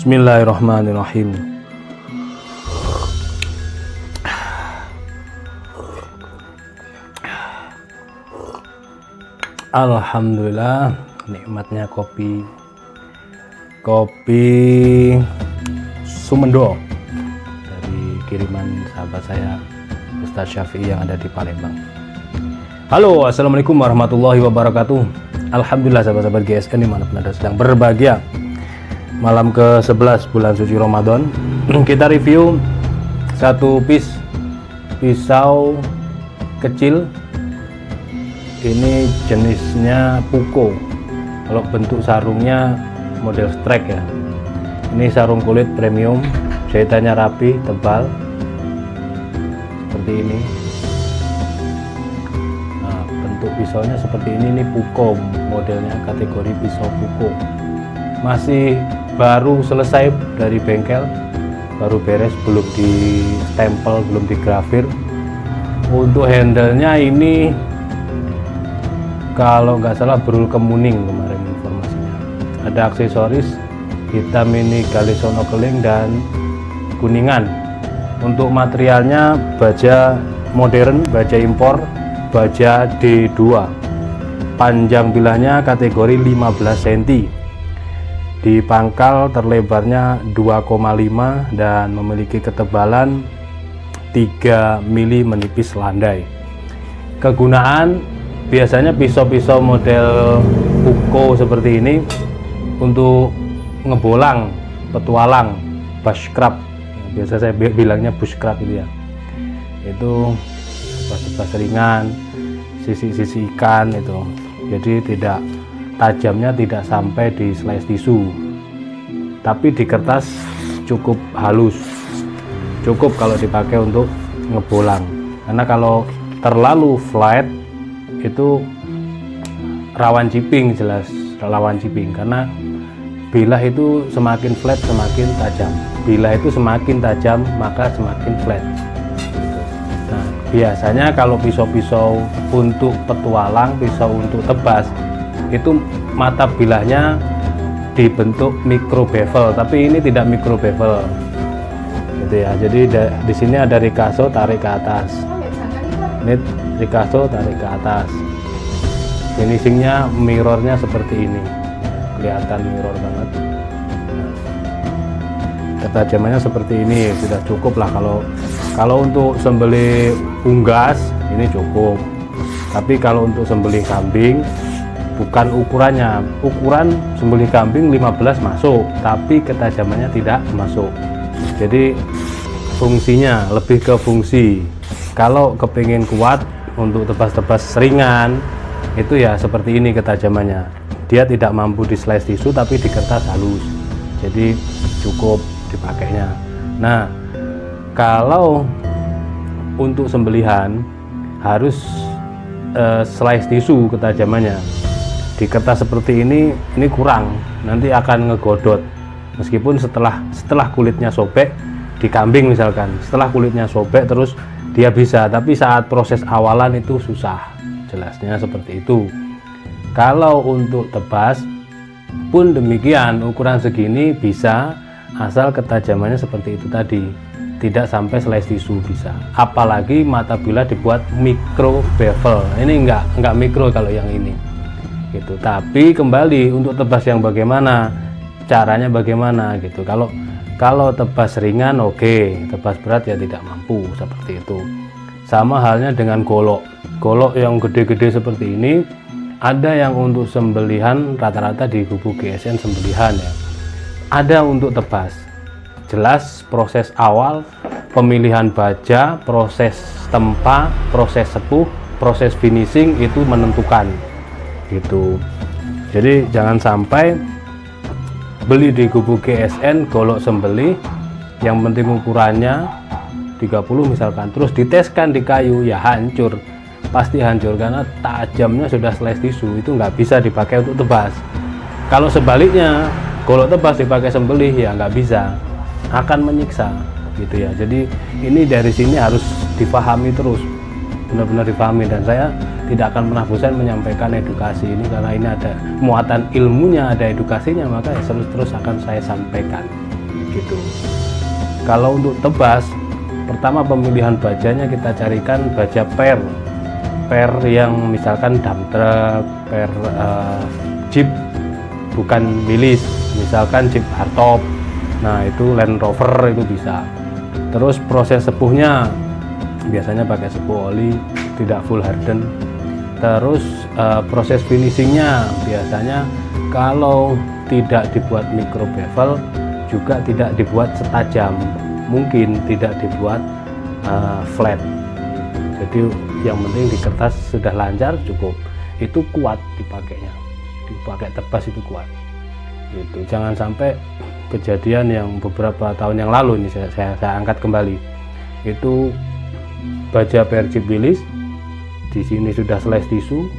Bismillahirrahmanirrahim. Alhamdulillah, nikmatnya kopi Sumendo dari kiriman sahabat saya Ustadz Syafi'i yang ada di Palembang. Halo, assalamualaikum warahmatullahi wabarakatuh. Alhamdulillah sahabat-sahabat GSN dimanapun Anda sedang berbahagia. Malam ke-11 bulan suci Ramadan, kita review satu pisau kecil. Ini jenisnya Puko. Kalau bentuk sarungnya model strike ya. Ini sarung kulit premium, jahitannya rapi, tebal seperti ini. Nah, bentuk pisaunya seperti ini Puko, modelnya kategori pisau Puko. Masih baru selesai dari bengkel, baru beres, belum di stempel, belum digrafir. Untuk handle-nya ini kalau nggak salah berul kemuning kemarin informasinya. Ada aksesoris hitam ini galisono keling dan kuningan. Untuk materialnya baja modern, baja impor, baja D2. Panjang bilahnya kategori 15 cm. Di pangkal terlebarnya 2,5 dan memiliki ketebalan 3 mm menipis landai. Kegunaan biasanya pisau-pisau model Puko seperti ini untuk ngebolang, petualang, bushcraft. Biasa saya bilangnya bushcraft itu ya. Itu tebas-tebas ringan, sisi-sisi ikan itu. Jadi tajamnya tidak sampai di slice tisu, tapi di kertas cukup halus, cukup kalau dipakai untuk ngebolang. Karena kalau terlalu flat itu rawan chipping, jelas rawan chipping, karena bilah itu semakin flat semakin tajam, bilah itu semakin tajam maka semakin flat. Nah, biasanya kalau pisau-pisau untuk petualang, pisau untuk tebas, itu mata bilahnya dibentuk micro bevel, tapi ini tidak micro bevel gitu ya. Jadi di sini ada Ricasso, tarik ke atas. Ini Ricasso, tarik ke atas. Finishingnya mirrornya seperti ini, kelihatan mirror banget. Ketajamannya seperti ini, sudah cukup lah. Kalau untuk sembelih unggas ini cukup, tapi kalau untuk sembelih kambing bukan ukuran sembelih kambing 15 masuk, tapi ketajamannya tidak masuk. Jadi fungsinya lebih ke fungsi. Kalau kepingin kuat untuk tebas-tebas ringan itu ya seperti ini ketajamannya. Dia tidak mampu di slice tisu tapi di kertas halus, jadi cukup dipakainya. Nah, kalau untuk sembelihan harus slice tisu ketajamannya. Di kertas seperti ini kurang, nanti akan ngegodot. Meskipun setelah kulitnya sobek di kambing misalkan, setelah kulitnya sobek terus dia bisa, tapi saat proses awalan itu susah, jelasnya seperti itu. Kalau untuk tebas pun demikian, ukuran segini bisa, asal ketajamannya seperti itu tadi, tidak sampai slice tisu bisa. Apalagi mata bilah dibuat micro bevel, ini enggak mikro kalau yang ini gitu. Tapi kembali untuk tebas yang bagaimana, caranya bagaimana gitu. Kalau tebas ringan oke, tebas berat ya tidak mampu, seperti itu. Sama halnya dengan golok yang gede-gede seperti ini. Ada yang untuk sembelihan, rata-rata di gubuk GSN sembelihan ya, ada untuk tebas. Jelas proses awal pemilihan baja, proses tempa, proses sepuh, proses finishing itu menentukan gitu. Jadi jangan sampai beli di gubuk GSN golok sembelih yang penting ukurannya 30 misalkan, terus diteskan di kayu, ya hancur, pasti hancur karena tajamnya sudah slice tisu, itu nggak bisa dipakai untuk tebas. Kalau sebaliknya golok tebas dipakai sembelih ya nggak bisa, akan menyiksa gitu ya. Jadi ini dari sini harus dipahami terus, benar-benar dipahami, dan saya tidak akan pernah bosan menyampaikan edukasi ini karena ini ada muatan ilmunya, ada edukasinya, maka terus akan saya sampaikan. gitu. Kalau untuk tebas, pertama pemilihan bajanya kita carikan baja per yang misalkan dump truck, per Jeep, bukan milis, misalkan Jeep hardtop. Nah itu Land Rover itu bisa. Terus proses sepuhnya biasanya pakai sepuh oli, tidak full harden. Terus proses finishingnya biasanya kalau tidak dibuat micro bevel juga tidak dibuat setajam, mungkin tidak dibuat flat. Jadi yang penting di kertas sudah lancar cukup, itu kuat dipakainya, dipakai tebas itu kuat gitu. Jangan sampai kejadian yang beberapa tahun yang lalu ini saya angkat kembali, itu baja per Jeep Willys di sini sudah slash tisu,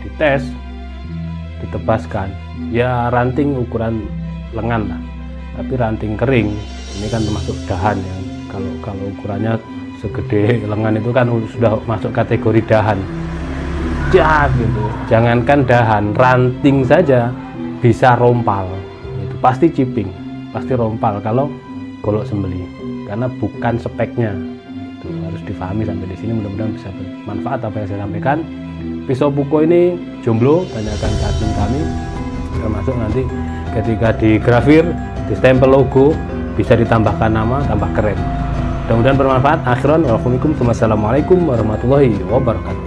dites, ditebaskan ya ranting ukuran lengan lah, tapi ranting kering ini kan termasuk dahan yang kalau ukurannya segede lengan itu kan sudah masuk kategori dahan ya gitu. Jangankan dahan, ranting saja bisa rompal, itu pasti chipping, pasti rompal kalau golok sembelih, karena bukan speknya. Itu harus difahami sampai di sini. Mudah-mudahan bisa bermanfaat apa yang saya sampaikan. Pisau buko ini jomblo, tanyakan ke admin kami, termasuk nanti ketika digrafir, distempel logo, bisa ditambahkan nama, tambah keren. Mudah-mudahan bermanfaat. Akhiran, wassalamualaikum warahmatullahi wabarakatuh.